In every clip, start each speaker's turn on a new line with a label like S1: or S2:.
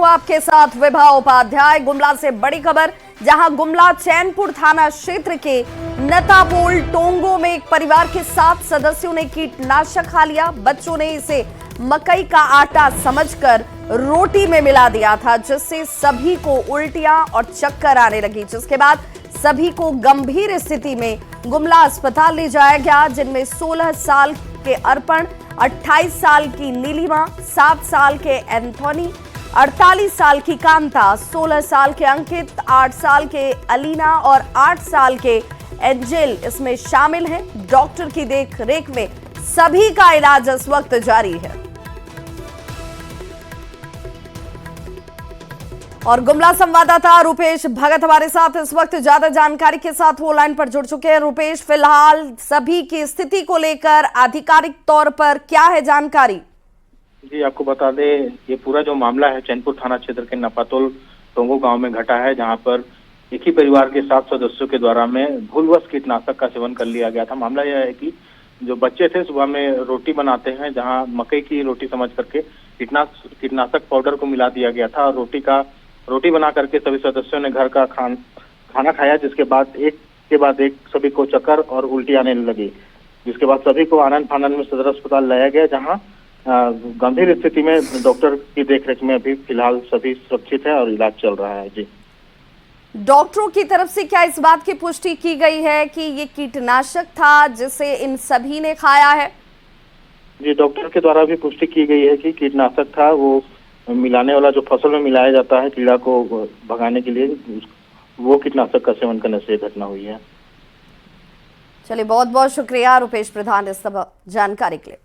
S1: हूं आपके साथ विभा उपाध्याय। गुमला से बड़ी खबर, जहां गुमला चैनपुर थाना क्षेत्र के नतापोल टोंगो में एक परिवार के 7 सदस्यों ने कीटनाशक खा लिया। बच्चों ने इसे मकई का आटा समझकर रोटी में मिला दिया था, जिससे सभी को उल्टियां और चक्कर आने लगी, जिसके बाद सभी को गंभीर स्थिति में गुमला अस्पताल ले जाया गया, जिनमें 16 साल के अर्पण, 28 साल की नीलिमा, 7 साल के एंथोनी, 48 साल की कांता, 16 साल के अंकित, 8 साल के अलीना और 8 साल के एंजेल इसमें शामिल हैं। डॉक्टर की देखरेख में सभी का इलाज इस वक्त जारी है। और गुमला संवाददाता रुपेश भगत हमारे साथ इस वक्त ज्यादा जानकारी के साथ वो लाइन पर जुड़ चुके हैं। रुपेश, फिलहाल सभी की स्थिति को लेकर आधिकारिक तौर पर क्या है जानकारी?
S2: जी, आपको बता दें, ये पूरा जो मामला है चैनपुर थाना क्षेत्र के नपातोल टोंगो गांव में घटा है, जहां पर एक ही परिवार के 7 सदस्यों के द्वारा में भूलवश कीटनाशक का सेवन कर लिया गया था। मामला यह है कि जो बच्चे थे सुबह में रोटी बनाते हैं, जहां मकई की रोटी समझ करके कीटनाशक पाउडर को मिला दिया गया था और रोटी बना करके सभी सदस्यों ने घर का खाना खाया, जिसके बाद एक के बाद एक सभी को चक्कर और उल्टी आने लगी, जिसके बाद सभी को आनन फानन में सदर अस्पताल लाया गया, जहां गंभीर स्थिति में डॉक्टर की देखरेख में अभी फिलहाल सभी सुरक्षित है और इलाज चल रहा है। जी,
S1: डॉक्टरों की तरफ से क्या इस बात की पुष्टि की गई है कि ये कीटनाशक था जिसे इन सभी ने खाया है?
S2: जी, डॉक्टर के द्वारा भी पुष्टि की गई है कि कीटनाशक था, वो मिलाने वाला जो फसल में मिलाया जाता है कीड़ा को भगाने के लिए, वो कीटनाशक का सेवन करने से घटना हुई है।
S1: चलिए, बहुत बहुत शुक्रिया रुपेश प्रधान इस सब जानकारी के लिए।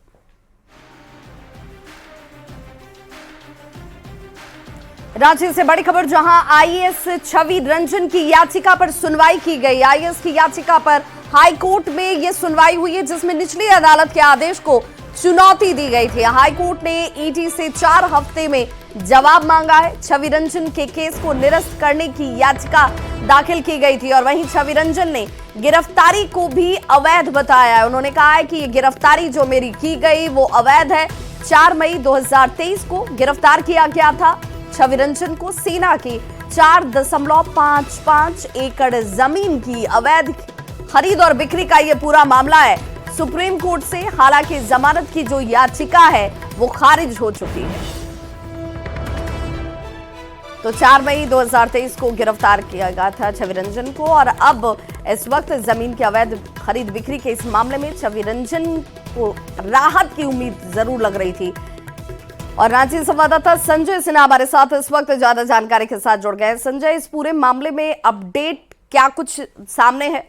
S1: रांची से बड़ी खबर, जहां आईएएस छवि रंजन की याचिका पर सुनवाई की गई। आईएएस की याचिका पर हाई कोर्ट में यह सुनवाई हुई है, जिसमें निचली अदालत के आदेश को चुनौती दी गई थी। हाई कोर्ट ने ईडी से 4 हफ्ते में जवाब मांगा है। छवि रंजन के केस को निरस्त करने की याचिका दाखिल की गई थी और वहीं छवि रंजन ने गिरफ्तारी को भी अवैध बताया है। उन्होंने कहा है कि ये गिरफ्तारी जो मेरी की गई वो अवैध है। 4 मई 2023 को गिरफ्तार किया गया था छवि रंजन को। सेना की 4.55 एकड़ जमीन की अवैध खरीद और बिक्री का ये पूरा मामला है सुप्रीम कोर्ट से। हालांकि जमानत की जो याचिका है वो खारिज हो चुकी है। तो 4 मई 2023 को गिरफ्तार किया गया था छवि रंजन को और अब इस वक्त जमीन की अवैध खरीद बिक्री के इस मामले में छवि रंजन को राहत की उम्मीद जरूर लग रही थी। और रांची संवाददाता संजय सिन्हा हमारे साथ इस वक्त ज्यादा जानकारी के साथ जुड़ गए। संजय, इस पूरे मामले में अपडेट क्या कुछ सामने है?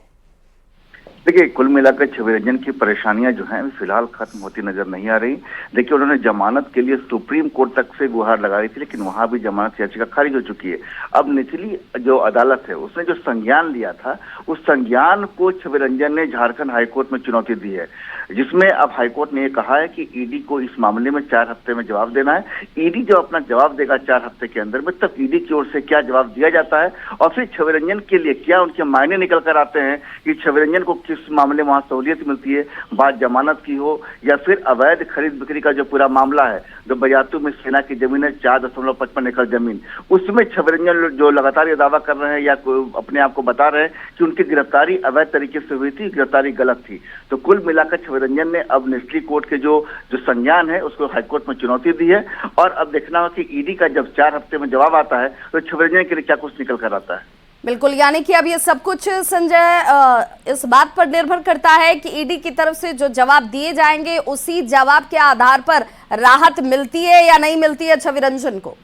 S3: देखिए, कुल मिलाकर छवि रंजन की परेशानियां जो हैं फिलहाल खत्म होती नजर नहीं आ रही। देखिए, उन्होंने जमानत के लिए सुप्रीम कोर्ट तक से गुहार लगाई थी, लेकिन वहां भी जमानत याचिका खारिज हो चुकी है। अब निचली जो अदालत है उसने जो संज्ञान लिया था, उस संज्ञान को छवि रंजन ने झारखंड हाईकोर्ट में चुनौती दी है, जिसमें अब हाईकोर्ट ने यह कहा है कि ईडी को इस मामले में 4 हफ्ते में जवाब देना है। ईडी जो अपना जवाब देगा 4 हफ्ते के अंदर में, तब ईडी की ओर से क्या जवाब दिया जाता है और फिर छवि रंजन के लिए क्या उनके मायने निकल कर आते हैं कि छवि रंजन को किस मामले में वहां सहूलियत मिलती है, बात जमानत की हो या फिर अवैध खरीद बिक्री का जो पूरा मामला है, जो बयातू में सेना की जमीन है 4.55 एकड़ जमीन, उसमें छवि रंजन जो लगातार ये दावा कर रहे हैं या अपने आप को बता रहे हैं कि उनकी गिरफ्तारी अवैध तरीके से हुई थी, गिरफ्तारी गलत थी। तो कुल मिलाकर छवि रंजन ने अब निचली कोर्ट के जो संज्ञान है उसको हाईकोर्ट में चुनौती दी है और अब देखना होगा कि ईडी का जब 4 हफ्ते में जवाब आता है तो छवि रंजन के लिए क्या कुछ निकल कर आता है।
S1: बिल्कुल, यानी कि अब ये सब कुछ संजय इस बात पर निर्भर करता है कि ईडी की तरफ से जो जवाब दिए जाएंगे उसी जवाब के आधार पर राहत मिलती है या नहीं मिलती है छवि रंजन को।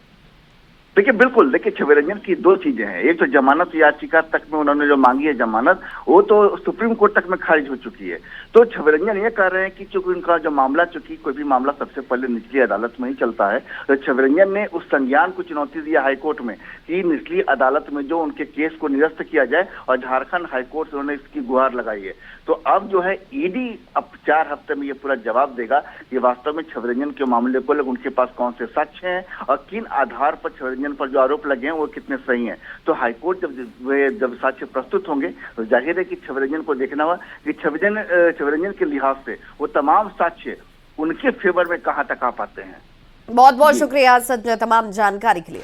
S3: देखिए, बिल्कुल, देखिए छवि रंजन की 2 चीजें हैं। एक तो जमानत याचिका तक में उन्होंने जो मांगी है जमानत, वो तो सुप्रीम कोर्ट तक में खारिज हो चुकी है। तो छवि रंजन ये कह रहे हैं कि चूंकि उनका जो मामला, चूंकि कोई भी मामला सबसे पहले निचली अदालत में ही चलता है, तो छवि रंजन ने उस संज्ञान को चुनौती दिया हाईकोर्ट में कि निचली अदालत में जो उनके केस को निरस्त किया जाए और झारखंड हाईकोर्ट से उन्होंने इसकी गुहार लगाई है। तो अब जो है ईडी अब 4 हफ्ते में ये पूरा जवाब देगा कि वास्तव में छवि रंजन के मामले को लेकर उनके पास कौन से साक्ष्य हैं और किन आधार पर छवि रंजन पर जो आरोप लगे हैं वो कितने सही हैं। तो हाईकोर्ट जब साक्ष्य प्रस्तुत होंगे तो जाहिर है कि छवि रंजन को देखना होगा कि छवि रंजन के लिहाज से वो तमाम साक्ष्य उनके फेवर में कहां तक आ पाते हैं।
S1: बहुत बहुत शुक्रिया संजय तमाम जानकारी के लिए।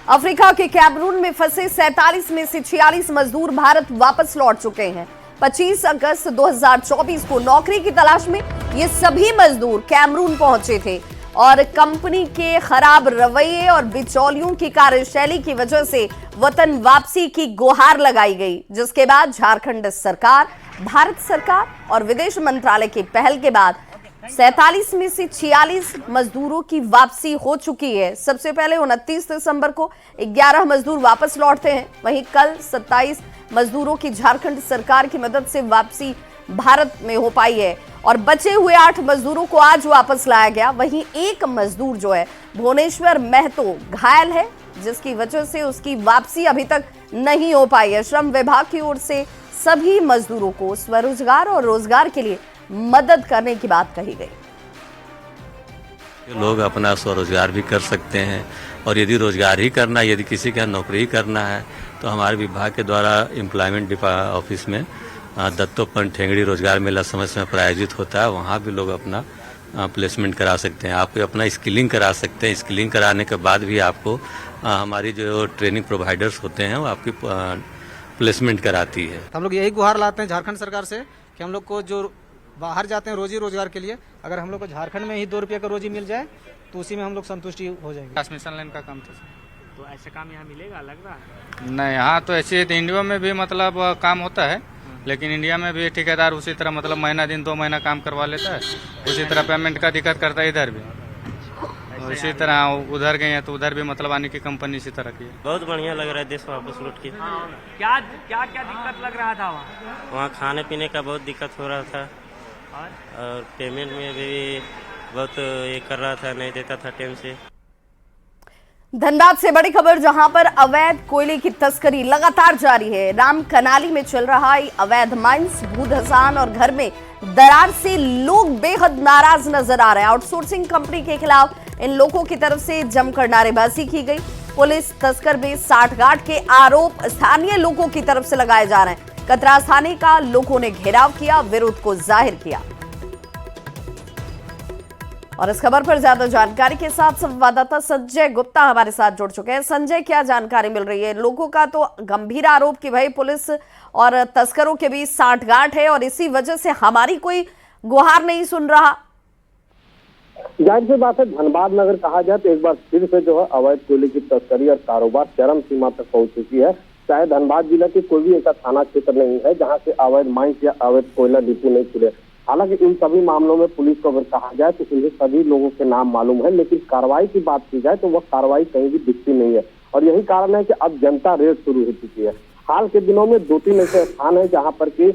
S1: अफ्रीका के कैमरून में फंसे 47 में से 46 मजदूर भारत वापस लौट चुके हैं। 25 अगस्त 2024 को नौकरी की तलाश में ये सभी मजदूर कैमरून पहुंचे थे और कंपनी के खराब रवैये और बिचौलियों की कार्यशैली की वजह से वतन वापसी की गुहार लगाई गई, जिसके बाद झारखंड सरकार, भारत सरकार और विदेश मंत्रालय की पहल के बाद 47 में से 46 मजदूरों की वापसी हो चुकी है। सबसे पहले 29 दिसंबर को 11 मजदूर वापस लौटते हैं, वहीं कल 27 मजदूरों की झारखंड सरकार की मदद से वापसी भारत में हो पाई है और बचे हुए 8 मजदूरों को आज वापस लाया गया। वहीं एक मजदूर जो है भुवनेश्वर महतो घायल है, जिसकी वजह से उसकी वापसी अभी तक नहीं हो पाई है। श्रम विभाग की ओर से सभी मजदूरों को स्वरोजगार और रोजगार के लिए मदद करने की बात कही गई।
S4: लोग अपना स्वरोजगार भी कर सकते हैं और यदि रोजगार ही करना, यदि किसी का नौकरी ही करना है तो हमारे विभाग के द्वारा एम्प्लॉयमेंट ऑफिस में दत्तोपंत ठेंगड़ी रोजगार मेला समय समय पर आयोजित होता है। वहाँ भी लोग अपना प्लेसमेंट करा सकते हैं, आपको अपना स्किलिंग करा सकते हैं। स्किलिंग कराने के बाद भी आपको हमारी जो ट्रेनिंग प्रोवाइडर्स होते हैं वो आपकी प्लेसमेंट कराती है।
S5: हम लोग यही गुहार लाते हैं झारखंड सरकार से कि हम लोग को जो बाहर जाते हैं रोजी रोजगार के लिए, अगर हम लोग को झारखंड में ही 2 रुपये का रोजी मिल जाए तो उसी में हम लोग संतुष्टि हो जाएंगे।
S6: ट्रांसमिशन लाइन का काम था,
S7: तो ऐसे काम यहाँ मिलेगा लग रहा है?
S6: नहीं, यहाँ तो ऐसे इंडिया में भी मतलब काम होता है, लेकिन इंडिया में भी ठेकेदार उसी तरह मतलब महीना दिन 2 महीना काम करवा लेता है, उसी तरह पेमेंट का दिक्कत करता है इधर भी। इसी तरह उधर गए हैं तो उधर भी मतलब आने की कंपनी इसी तरह की है।
S8: बहुत बढ़िया लग रहा है देश वापस लौट के।
S7: क्या क्या क्या दिक्कत लग रहा था
S8: वहाँ खाने पीने का बहुत दिक्कत हो रहा था और पेमेंट में भी बहुत ये कर रहा था, नहीं देता था टाइम से।
S1: धनबाद से बड़ी खबर, जहां पर अवैध कोयले की तस्करी लगातार जारी है। राम कनाली में चल रहा अवैध माइंस, भू धसान और घर में दरार से लोग बेहद नाराज नजर आ रहे हैं। आउटसोर्सिंग कंपनी के खिलाफ इन लोगों की तरफ से जमकर नारेबाजी की गई। पुलिस तस्कर में साठगांठ के आरोप स्थानीय लोगों की तरफ से लगाए जा रहे हैं। कतरास थाने का लोगों ने घेराव किया, विरोध को जाहिर किया। और इस खबर पर ज्यादा जानकारी के साथ संवाददाता संजय गुप्ता हमारे साथ जुड़ चुके हैं। संजय, क्या जानकारी मिल रही है? लोगों का तो गंभीर आरोप कि भाई पुलिस और तस्करों के बीच साठगांठ है और इसी वजह से हमारी कोई गुहार नहीं सुन रहा।
S9: जाहिर सी बात है, धनबाद नगर कहा जाए तो एक बार फिर से जो है अवैध कोयले की तस्करी और कारोबार चरम सीमा तक पहुंच चुकी है। चाहे धनबाद जिला के कोई भी ऐसा थाना क्षेत्र नहीं है जहां से अवैध माइंस या अवैध कोयला डिपो नहीं खुले। हालांकि इन सभी मामलों में पुलिस को अगर कहा जाए तो उन्हें सभी लोगों के नाम मालूम है, लेकिन कार्रवाई की बात की जाए तो वह कार्रवाई कहीं भी दिखती नहीं है और यही कारण है कि अब जनता रेड शुरू हो चुकी है। हाल के दिनों में 2-3 ऐसे स्थान है जहां पर कि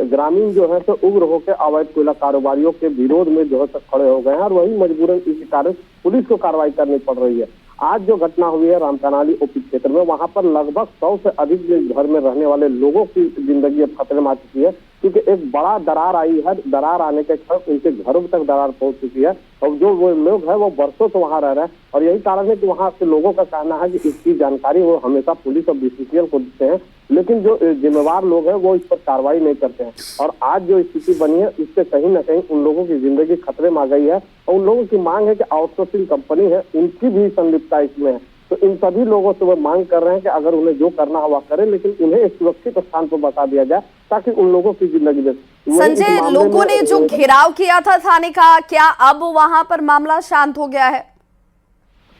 S9: ग्रामीण जो है तो उग्र होकर अवैध कोयला कारोबारियों के विरोध में जो है तो खड़े हो गए हैं और वही मजबूरन इसी कारण पुलिस को कार्रवाई करनी पड़ रही है। आज जो घटना हुई है रामकनाली ओपी क्षेत्र में, वहां पर लगभग 100 से अधिक घर में रहने वाले लोगों की जिंदगी अब खतरे में आ चुकी है, क्योंकि एक बड़ा दरार आई है। दरार आने के कारण उनके घरों तक दरार पहुंच चुकी है और जो वो लोग हैं वो बरसों से वहां रह रहे हैं और यही कारण है कि वहां के लोगों का कहना है कि इसकी जानकारी वो हमेशा पुलिस और बीसीसीएल को देते हैं, लेकिन जो जिम्मेवार लोग हैं वो इस पर कार्रवाई नहीं करते हैं। और आज जो स्थिति बनी है इससे कहीं ना कहीं उन लोगों की जिंदगी खतरे में आ गई है और उन लोगों की मांग है कि आउटसोर्सिंग कंपनी है उनकी भी संलिप्तता इसमें है। तो इन सभी लोगों से वो मांग कर रहे हैं कि अगर उन्हें जो करना है वह करें, लेकिन उन्हें एक सुरक्षित स्थान पर बता दिया जाए ताकि उन लोगों की जिंदगी बचे।
S1: संजय, लोगों ने जो घेराव किया था थाने का, क्या अब वहां पर मामला शांत हो गया है?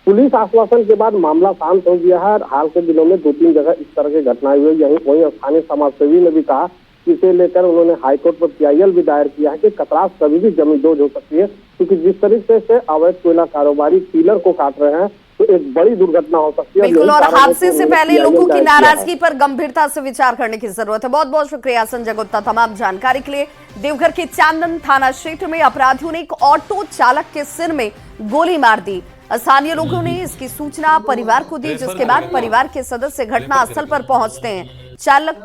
S9: पुलिस आश्वासन के बाद मामला शांत हो गया है। हाल के दिनों में 2-3 जगह इस तरह की घटनाएं हुई। वहीं स्थानीय समाजसेवी ने भी कहा कि इसे लेकर उन्होंने हाईकोर्ट पर PIL भी दायर किया है कि कतरास कभी भी जमींदोज हो सकती है, क्योंकि जिस तरीके से अवैध कोयला कारोबारी पिलर को काट रहे हैं तो एक बड़ी दुर्घटना हो सकती है।
S1: बिल्कुल, और हादसे से पहले लोगों की नाराजगी पर गंभीरता से विचार करने की जरूरत है। बहुत बहुत शुक्रिया संजय गुप्ता तमाम जानकारी के लिए। देवघर के चांदन थाना क्षेत्र में अपराधियों ने एक ऑटो चालक के सिर में गोली मार दी। स्थानीय लोगों ने इसकी सूचना परिवार को दी, जिसके बाद परिवार के सदस्य घटनास्थल पर पहुंचते हैं। चालक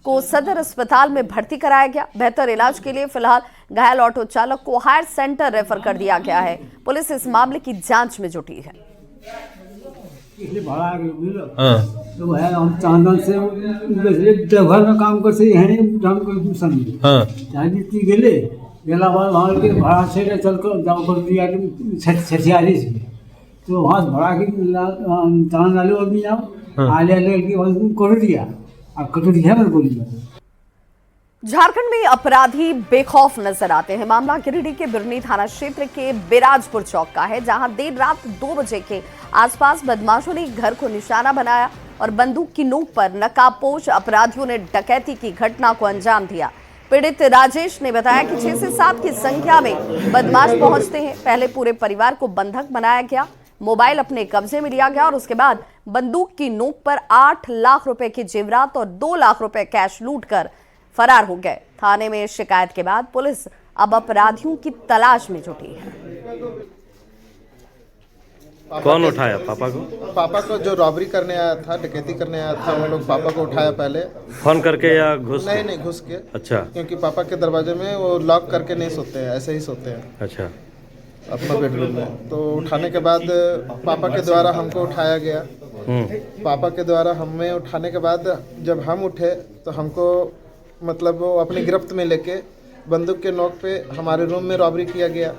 S1: को सदर अस्पताल में भर्ती कराया गया। बेहतर इलाज के लिए फिलहाल घायल ऑटो चालक को हायर सेंटर रेफर कर दिया गया है। पुलिस इस मामले की जांच में जुटी है।
S10: तो है हम चांदन से देवघर में काम करते हैं गेले इलाहाबाद वहाँ के भाड़ा से चल कर जाओ कर दिया छठियारी से, तो वहाँ से भाड़ा की तान डालो आदमी जाओ आले की कर दिया, अब कटो दिया मेरे को।
S1: झारखंड में अपराधी बेखौफ नजर आते हैं। मामला गिरिडीह के बिरनी थाना क्षेत्र के बिराजपुर चौक का है, जहां देर रात 2 बजे के आसपास बदमाशों ने घर को निशाना बनाया और बंदूक की नोक पर नकाबपोश अपराधियों ने डकैती की घटना को अंजाम दिया। पीड़ित राजेश ने बताया कि 6 से 7 की संख्या में बदमाश पहुंचते हैं। पहले पूरे परिवार को बंधक बनाया गया, मोबाइल अपने कब्जे में लिया गया और उसके बाद बंदूक की नोक पर 8 लाख रुपए की जेवरात और 2 लाख रुपए कैश लूट कर फरार हो गए। थाने में शिकायत के बाद पुलिस अब अपराधियों की तलाश में जुटी है।
S11: कौन उठाया पापा को?
S12: पापा को जो रॉबरी करने आया था, डकैती करने आया था, वो लोग पापा को उठाया पहले।
S11: फोन करके या घुस?
S12: नहीं घुस के।
S11: अच्छा।
S12: क्योंकि पापा के दरवाजे में वो लॉक करके नहीं सोते हैं, ऐसे ही सोते हैं।
S11: अच्छा।
S12: अपना बेडरूम में। तो उठाने के बाद पापा के द्वारा हमको उठाया गया। पापा के द्वारा हमें उठाने के बाद जब हम उठे तो हमको मतलब वो अपनी गिरफ्त में लेके बंदूक के नोक पे हमारे रूम में रॉबरी किया गया।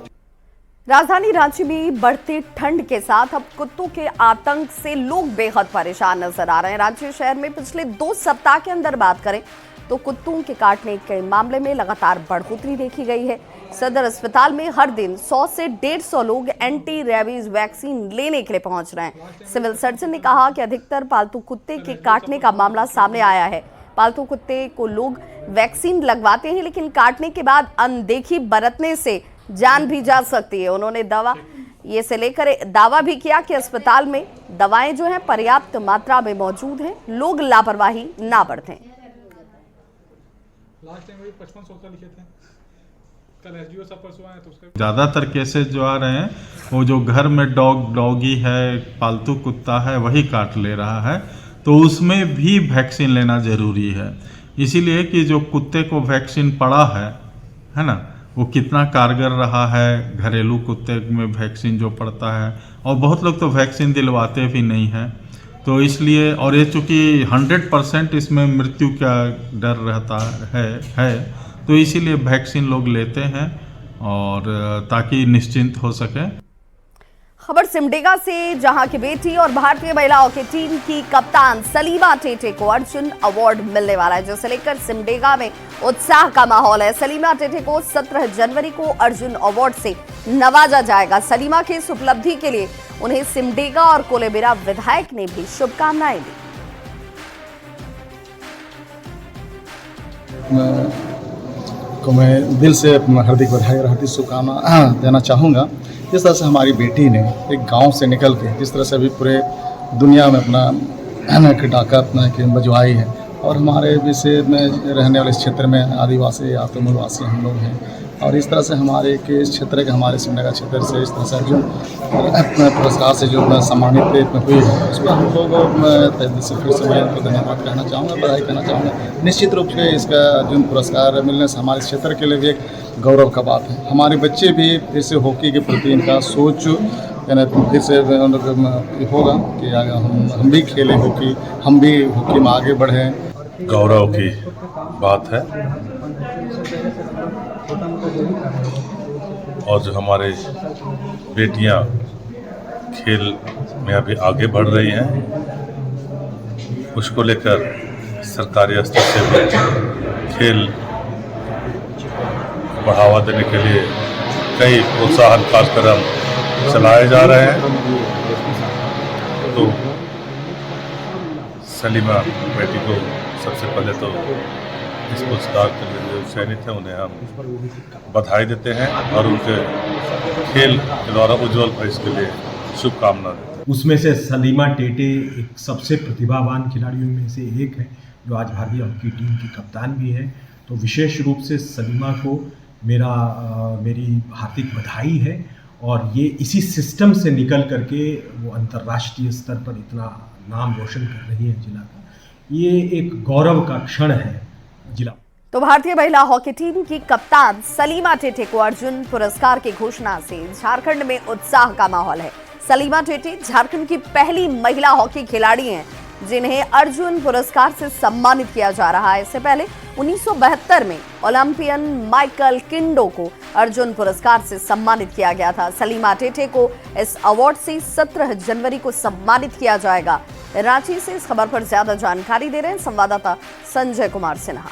S1: राजधानी रांची में बढ़ते ठंड के साथ अब कुत्तों के आतंक से लोग बेहद परेशान नजर आ रहे हैं। रांची शहर में पिछले 2 सप्ताह के अंदर बात करें तो कुत्तों के काटने के मामले में लगातार बढ़ोतरी देखी गई है। सदर अस्पताल में हर दिन 100 से 150 लोग एंटी रेबीज वैक्सीन लेने के लिए पहुंच रहे हैं। सिविल सर्जन ने कहा कि अधिकतर पालतू कुत्ते के काटने का मामला सामने आया है। पालतू कुत्ते को लोग वैक्सीन लगवाते हैं, लेकिन काटने के बाद अनदेखी बरतने से जान भी जा सकती है। उन्होंने दावा भी किया कि अस्पताल में दवाएं जो हैं पर्याप्त मात्रा में मौजूद हैं, लोग लापरवाही ना बरतें।
S13: ज्यादातर केसेस जो आ रहे हैं वो जो घर में डॉगी है, पालतू कुत्ता है, वही काट ले रहा है, तो उसमें भी वैक्सीन लेना जरूरी है। इसीलिए कि जो कुत्ते को वैक्सीन पड़ा है ना, वो कितना कारगर रहा है, घरेलू कुत्ते में वैक्सीन जो पड़ता है, और बहुत लोग तो वैक्सीन दिलवाते भी नहीं हैं। तो इसलिए, और ये चूँकि 100% इसमें मृत्यु का डर रहता है तो इसीलिए वैक्सीन लोग लेते हैं और ताकि निश्चिंत हो सके।
S1: खबर सिमडेगा से, जहां की बेटी और भारतीय महिला हॉकी टीम की कप्तान सलीमा टेटे को अर्जुन अवार्ड मिलने वाला है, जिसे लेकर सिमडेगा में उत्साह का माहौल है। सलीमा टेटे को 17 जनवरी को अर्जुन अवार्ड से नवाजा जाएगा। सलीमा की इस उपलब्धि के लिए उन्हें सिमडेगा और कोलेबिरा विधायक ने भी शुभकामनाएं दी।
S14: मैं दिल से हार्दिक बधाई और हार्दिक शुभकामना देना चाहूँगा। जिस तरह से हमारी बेटी ने एक गांव से निकल के जिस तरह से अभी पूरे दुनिया में अपना डाका अपना बजवाई है, और हमारे विषय में रहने वाले इस क्षेत्र में आदिवासी या तो मूलवासी हम लोग हैं, और इस तरह से हमारे के इस क्षेत्र के हमारे सिमडेगा क्षेत्र से इस तरह से जो पुरस्कार से जो सम्मानित हुई है, उसमें हम लोग तहे दिल से फिर से मैं उनको धन्यवाद कहना चाहूँगा, बधाई कहना चाहूँगा। निश्चित रूप से इसका अर्जुन पुरस्कार मिलने से हमारे क्षेत्र के लिए भी एक गौरव का बात है। हमारे बच्चे भी फिर से हॉकी के प्रति इनका सोच फिर से होगा कि हम भी खेलें हॉकी, हम भी हॉकी में आगे बढ़ें।
S13: गौरव की बात है, और जो हमारे बेटियां खेल में अभी आगे बढ़ रही हैं, उसको लेकर सरकारी स्तर से भी खेल बढ़ावा देने के लिए कई प्रोत्साहन कार्यक्रम चलाए जा रहे हैं। तो सलीमा बेटी को सबसे पहले तो इस पुरस्कार के लिए जो चयनित है उन्हें हम बधाई देते हैं और उनके खेल के द्वारा उज्जवल भविष्य के लिए शुभकामना देते हैं।
S15: उसमें से सलीमा टेटे एक सबसे प्रतिभावान खिलाड़ियों में से एक है, जो आज भारतीय हॉकी टीम की कप्तान भी है। तो विशेष रूप से सलीमा को मेरी हार्दिक बधाई है, और ये इसी सिस्टम से निकल करके वो अंतर्राष्ट्रीय स्तर पर इतना नाम रोशन कर रही है जिला का। ये एक गौरव का क्षण है जिला।
S1: तो भारतीय महिला हॉकी टीम की कप्तान सलीमा टेटे को अर्जुन पुरस्कार की घोषणा से झारखंड में उत्साह का माहौल है। सलीमा टेटे झारखंड की पहली महिला हॉकी खिलाड़ी हैं जिन्हें अर्जुन पुरस्कार से सम्मानित किया जा रहा है। इससे पहले 1972 में ओलंपियन माइकल किंडो को अर्जुन पुरस्कार से सम्मानित किया गया था। सलीमा टेटे को इस अवार्ड से 17 जनवरी को सम्मानित किया जाएगा। रांची से इस खबर पर ज्यादा जानकारी दे रहे हैं संवाददाता संजय कुमार सिन्हा।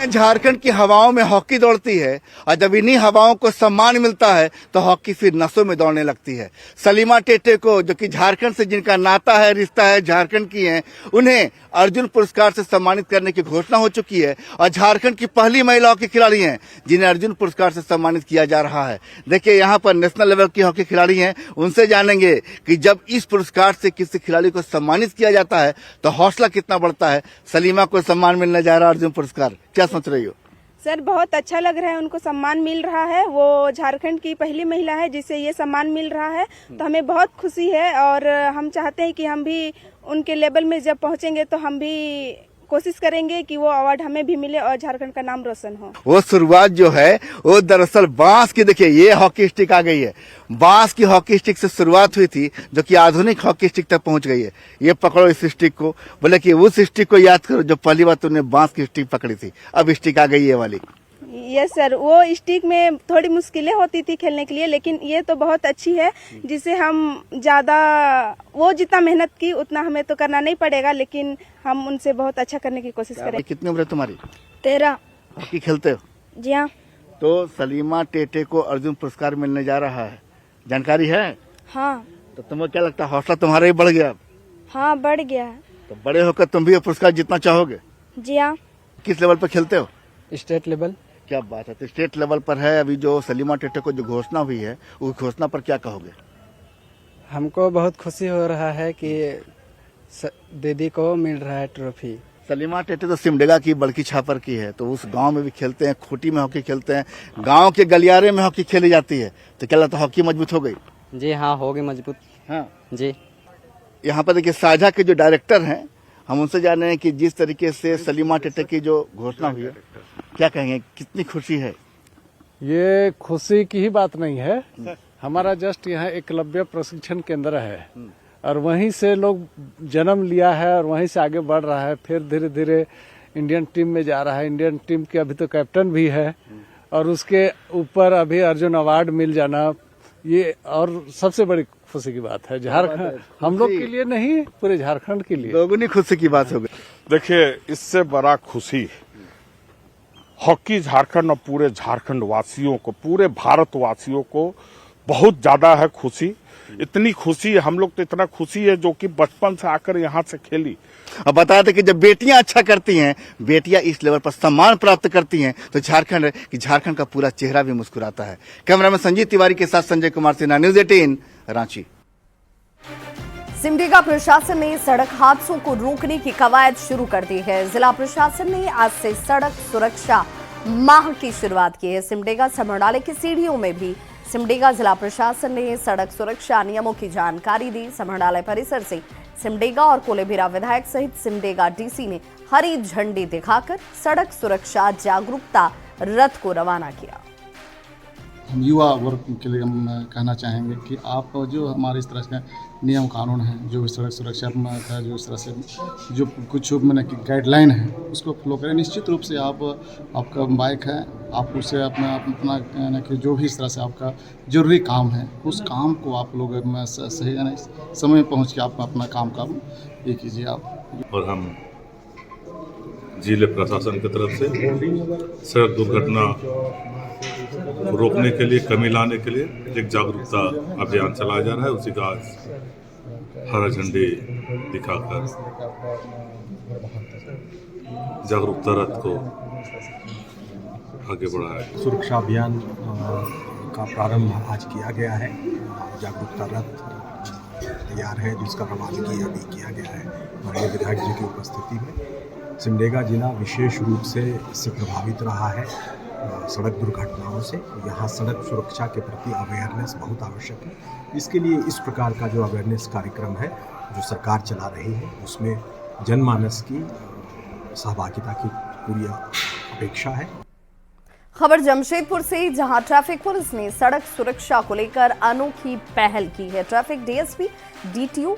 S16: झारखंड की हवाओं में हॉकी दौड़ती है और जब इन्हीं हवाओं को सम्मान मिलता है तो हॉकी फिर नसों में दौड़ने लगती है। सलीमा टेटे को, जो कि झारखंड से जिनका नाता है, रिश्ता है, झारखंड की हैं, उन्हें अर्जुन पुरस्कार से सम्मानित करने की घोषणा हो चुकी है और झारखंड की पहली महिला हॉकी खिलाड़ी हैं जिन्हें अर्जुन पुरस्कार से सम्मानित किया जा रहा है। देखिए, यहाँ पर नेशनल लेवल की हॉकी खिलाड़ी हैं, उनसे जानेंगे कि जब इस पुरस्कार से किसी खिलाड़ी को सम्मानित किया जाता है तो हौसला कितना बढ़ता है। सलीमा को सम्मान मिलने जा रहा है अर्जुन पुरस्कार, क्या सोच रही हो?
S17: सर, बहुत अच्छा लग रहा है, उनको सम्मान मिल रहा है। वो झारखंड की पहली महिला है जिसे ये सम्मान मिल रहा है, तो हमें बहुत खुशी है और हम चाहते हैं कि हम भी उनके लेवल में जब पहुंचेंगे तो हम भी कोशिश करेंगे कि वो अवार्ड हमें भी मिले और झारखंड का नाम रोशन हो। वो
S16: शुरुआत जो है वो दरअसल बांस की, देखिए ये हॉकी स्टिक आ गई है, बांस की हॉकी स्टिक से शुरुआत हुई थी जो कि आधुनिक हॉकी स्टिक तक पहुंच गई है। ये पकड़ो इस स्टिक को, बोले कि उस स्टिक को याद करो जो पहली बार तुमने बांस की स्टिक पकड़ी थी, अब स्टिक आ गई है वाली।
S17: यस सर, वो स्टिक में थोड़ी मुश्किलें होती थी खेलने के लिए, लेकिन ये तो बहुत अच्छी है जिसे हम ज्यादा, वो जितना मेहनत की उतना हमें तो करना नहीं पड़ेगा, लेकिन हम उनसे बहुत अच्छा करने की कोशिश करें।
S16: कितनी उम्र है तुम्हारी?
S17: 13।
S16: हॉकी खेलते हो?
S17: जी हाँ।
S16: तो सलीमा टेटे को अर्जुन पुरस्कार मिलने जा रहा है, जानकारी है?
S17: हाँ।
S16: तो तुम्हें क्या लगता है, हौसला तुम्हारा ही बढ़ गया?
S17: हाँ, बढ़ गया है।
S16: तो बड़े होकर तुम भी पुरस्कार जीतना चाहोगे?
S17: जी हाँ।
S16: किस लेवल पर खेलते हो?
S5: State level.
S16: क्या बात है, तो स्टेट लेवल पर है अभी जो सलीमा टेटे को जो घोषणा हुई है, उस घोषणा पर क्या कहोगे?
S5: हमको बहुत खुशी हो रहा है कि दीदी को मिल रहा है ट्रॉफी।
S16: सलीमा टेटे तो सिमडेगा की बड़की छापर की है, तो उस गांव में भी खेलते हैं, खूंटी में हॉकी खेलते हैं, गांव के गलियारे में हॉकी खेली जाती है, तो क्या लगता है हॉकी मजबूत हो गई?
S5: जी हाँ, होगी मजबूत।
S16: हाँ
S5: जी।
S16: यहाँ पर देखिए साझा के जो डायरेक्टर हैं, हम उनसे जान रहे हैं कि जिस तरीके से सलीमा टेटे की जो घोषणा हुई है, क्या कहेंगे, कितनी खुशी है?
S18: ये खुशी की ही बात नहीं है, हमारा जस्ट यहाँ एकलव्य प्रशिक्षण केंद्र है और वहीं से लोग जन्म लिया है और वहीं से आगे बढ़ रहा है, फिर धीरे धीरे इंडियन टीम में जा रहा है। इंडियन टीम के अभी तो कैप्टन भी है और उसके ऊपर अभी अर्जुन अवार्ड मिल जाना, ये और सबसे बड़ी खुशी की बात है। झारखंड हम लोग के लिए नहीं, पूरे झारखंड के लिए
S16: दोगुनी खुशी की बात हो गई।
S19: देखिए, इससे बड़ा खुशी हॉकी झारखंड और पूरे झारखंड वासियों को, पूरे भारत वासियों को बहुत ज्यादा है खुशी। इतनी खुशी, हम लोग तो इतना खुशी है जो कि बचपन से आकर यहाँ से खेली।
S16: अब बता दें कि जब बेटियां अच्छा करती हैं, बेटियां इस लेवल पर सम्मान प्राप्त करती हैं, तो झारखंड का पूरा चेहरा भी मुस्कुराता है। कैमरामैन संजीव तिवारी के साथ संजय कुमार सिन्हा, न्यूज 18 रांची।
S1: सिमडेगा प्रशासन ने सड़क हादसों को रोकने की कवायद शुरू कर दी है। जिला प्रशासन ने आज से सड़क सुरक्षा माह की शुरुआत की है। सिमडेगा समरणालय की सीढ़ियों में भी सिमडेगा जिला प्रशासन ने सड़क सुरक्षा नियमों की जानकारी दी। समरणालय परिसर से सिमडेगा और कोलेबिरा विधायक सहित सिमडेगा डीसी ने हरी झंडी दिखाकर सड़क सुरक्षा जागरूकता रथ को रवाना किया।
S14: हम युवा वर्ग के लिए हम कहना चाहेंगे कि आप जो हमारे इस तरह के नियम कानून हैं, जो सड़क सुरक्षा का जो इस तरह से जो कुछ मैंने गाइडलाइन है, उसको फॉलो करें। निश्चित रूप से आपका बाइक है, आप उससे अपना कि जो भी इस तरह से आपका जरूरी काम है, उस काम को आप लोग सही समय में पहुँच के आप अपना काम ये कीजिए आप।
S20: और हम जिले प्रशासन की तरफ से सड़क दुर्घटना रोकने के लिए, कमी लाने के लिए एक जागरूकता अभियान चलाया जा रहा है। उसी का आज हरा झंडी दिखाकर जागरूकता रथ को आगे बढ़ाया है।
S15: सुरक्षा अभियान का प्रारंभ आज किया गया है। जागरूकता रथ तैयार है जिसका रवानगी अभी किया गया है माननीय विधायक जी की उपस्थिति में। सिमडेगा जिला विशेष रूप से इससे प्रभावित रहा है सड़क दुर्घटनाओं से। यहाँ सड़क सुरक्षा के प्रति अवेयरनेस बहुत आवश्यक है। इसके लिए इस प्रकार का जो अवेयरनेस कार्यक्रम है जो सरकार चला रही है, उसमें जनमानस की सहभागिता की पूरी अपेक्षा है।
S1: खबर जमशेदपुर से, जहां ट्रैफिक पुलिस ने सड़क सुरक्षा को लेकर अनोखी पहल की है। ट्रैफिक डीएसपी डीटीओ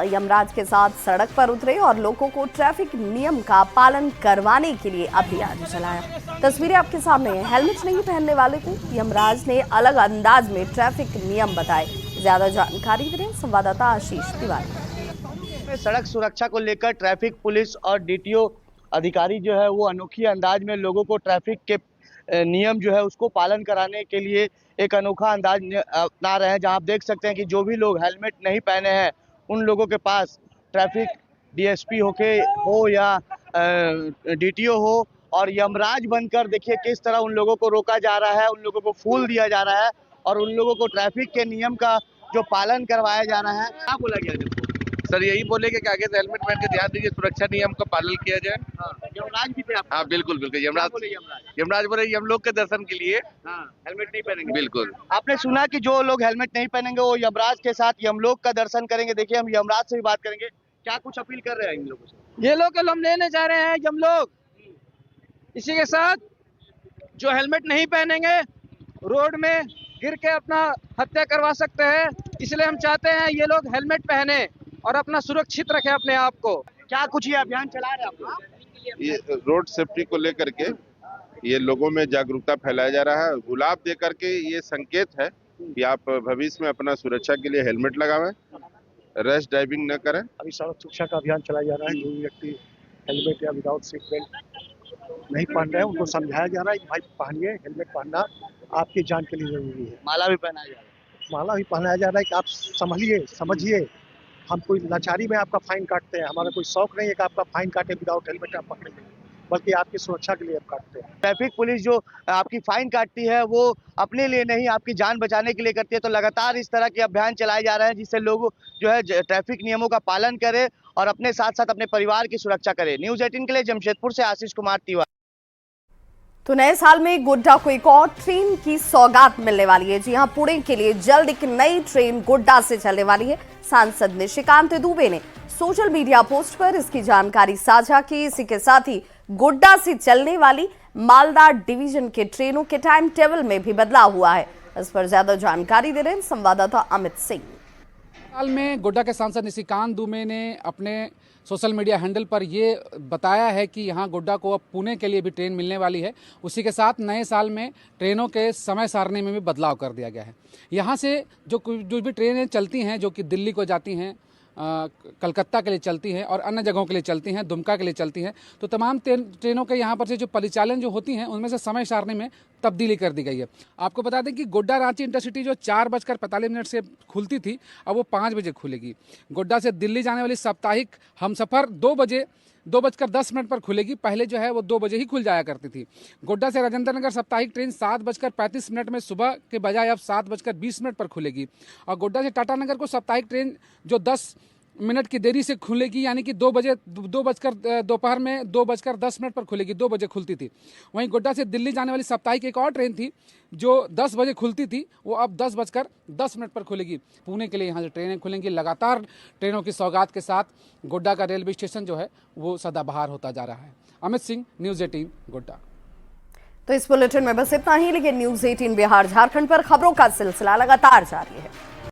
S1: यमराज के साथ सड़क पर उतरे और लोगों को ट्रैफिक नियम का पालन करवाने के लिए अभियान चलाया। तस्वीरें आपके सामने हैं। हेलमेट नहीं पहनने वाले को यमराज ने अलग अंदाज में ट्रैफिक नियम बताए। ज्यादा जानकारी दे रहे हैं संवाददाता आशीष तिवारी।
S21: सड़क सुरक्षा को लेकर ट्रैफिक पुलिस और डीटीओ अधिकारी जो है वो अनोखी अंदाज में लोगों को ट्रैफिक के नियम जो है उसको पालन कराने के लिए एक अनोखा अंदाज अपना रहे हैं। जहां आप देख सकते हैं कि जो भी लोग हेलमेट नहीं पहने हैं उन लोगों के पास ट्रैफिक डीएसपी हो या डीटीओ हो और यमराज बनकर देखिए किस तरह उन लोगों को रोका जा रहा है, उन लोगों को फूल दिया जा रहा है और उन लोगों को ट्रैफिक के नियम का जो पालन करवाया जा रहा है। क्या बोला गया
S22: सर? यही बोले कि आगे से हेलमेट पहन के ध्यान दीजिए, सुरक्षा नियम का पालन किया जाए।
S21: यमराज भी थे आप?
S22: हाँ बिल्कुल बिल्कुल। यमराज बोले हम लोग के दर्शन के लिए
S21: हेलमेट नहीं पहनेंगे।
S22: बिल्कुल।
S21: आपने सुना कि जो लोग हेलमेट नहीं पहनेंगे वो यमराज के साथ यमलोक का दर्शन करेंगे। देखिए हम यमराज से भी बात करेंगे, क्या कुछ अपील कर रहे हैं इन लोगों से?
S23: ये लोग हम लेने जा रहे हैं यमलोक। इसी के साथ जो हेलमेट नहीं पहनेंगे रोड में गिर के अपना हत्या करवा सकते हैं, इसलिए हम चाहते हैं ये लोग हेलमेट पहने और अपना सुरक्षित रखें अपने आप को।
S21: क्या कुछ ये अभियान चला रहे हैं आप?
S22: ये रोड सेफ्टी को लेकर के ये लोगों में जागरूकता फैलाया जा रहा है। गुलाब दे करके ये संकेत है कि आप भविष्य में अपना सुरक्षा के लिए हेलमेट लगावें, रैश ड्राइविंग न करें।
S24: अभी सड़क सुरक्षा का अभियान चलाया जा रहा है। जो व्यक्ति हेलमेट या विदाउट सीट बेल्ट नहीं पहन रहे हैं उनको समझाया जा रहा है कि भाई पहनिए, हेलमेट पहनना आपकी जान के लिए जरूरी है।
S21: माला भी पहनाया जा रहा है।
S24: माला भी पहनाया जा रहा है कि आप समझिए हम कोई लाचारी में आपका फाइन काटते हैं, हमारा कोई शौक नहीं है कि आपका फाइन काटे विदाउट हेलमेट आप पकड़ेंगे, बल्कि आपकी सुरक्षा के लिए आप काटते हैं।
S21: ट्रैफिक पुलिस जो आपकी फाइन काटती है वो अपने लिए नहीं आपकी जान बचाने के लिए करती है। तो लगातार इस तरह के अभियान चलाए जा रहे हैं जिससे लोग जो है ट्रैफिक नियमों का पालन करें और अपने साथ साथ अपने परिवार की सुरक्षा करें। न्यूज़ 18 के लिए जमशेदपुर से आशीष कुमार तिवारी।
S1: तो नए साल में गोड्डा को एक और ट्रेन की सौगात मिलने वाली है। जी हां, पुणे के लिए जल्द एक नई ट्रेन गोड्डा से चलने वाली है। सांसद निशिकांत दुबे ने सोशल मीडिया पोस्ट पर इसकी जानकारी साझा की। इसी के साथ ही गोड्डा से चलने वाली मालदा डिवीजन के ट्रेनों के टाइम टेबल में भी बदलाव हुआ है। इस पर ज्यादा जानकारी दे रहे हैं संवाददाता अमित सिंह।
S25: हाल में गोड्डा के सांसद निशिकांत दुबे ने अपने सोशल मीडिया हैंडल पर ये बताया है कि यहाँ गोड्डा को अब पुणे के लिए भी ट्रेन मिलने वाली है। उसी के साथ नए साल में ट्रेनों के समय सारणी में भी बदलाव कर दिया गया है। यहाँ से जो भी ट्रेनें चलती हैं, जो कि दिल्ली को जाती हैं, कलकत्ता के लिए चलती हैं और अन्य जगहों के लिए चलती हैं, दुमका के लिए चलती हैं, तो तमाम ट्रेनों के यहाँ पर से जो परिचालन जो होती हैं उनमें से समय सारणी में तब्दीली कर दी गई है। आपको बता दें कि गोड्डा रांची इंटरसिटी जो 4:45 से खुलती थी अब वो 5 बजे खुलेगी। गोड्डा से दिल्ली जाने वाली साप्ताहिक हमसफ़र 2:10 पर खुलेगी। पहले जो है वो 2 बजे ही खुल जाया करती थी। गोड्डा से राजेंद्र नगर साप्ताहिक ट्रेन 7:35 में सुबह के बजाय अब 7:20 पर खुलेगी। और गोड्डा से टाटानगर को साप्ताहिक ट्रेन जो 10 मिनट की देरी से खुलेगी, यानी कि दोपहर में 2:10 पर खुलेगी। 2 बजे खुलती थी। वहीं गोड्डा से दिल्ली जाने वाली साप्ताहिक एक और ट्रेन थी जो 10 बजे खुलती थी, वो अब 10:10 पर खुलेगी। पुणे के लिए यहाँ से ट्रेनें खुलेंगी। लगातार ट्रेनों की सौगात के साथ गोड्डा का रेलवे स्टेशन जो है वो सदाबहार होता जा रहा है। अमित सिंह, न्यूज़ 18 गोड्डा।
S1: तो इस बुलेटिन में बस इतना ही, लेकिन न्यूज़ 18 बिहार झारखंड पर खबरों का सिलसिला लगातार जारी है।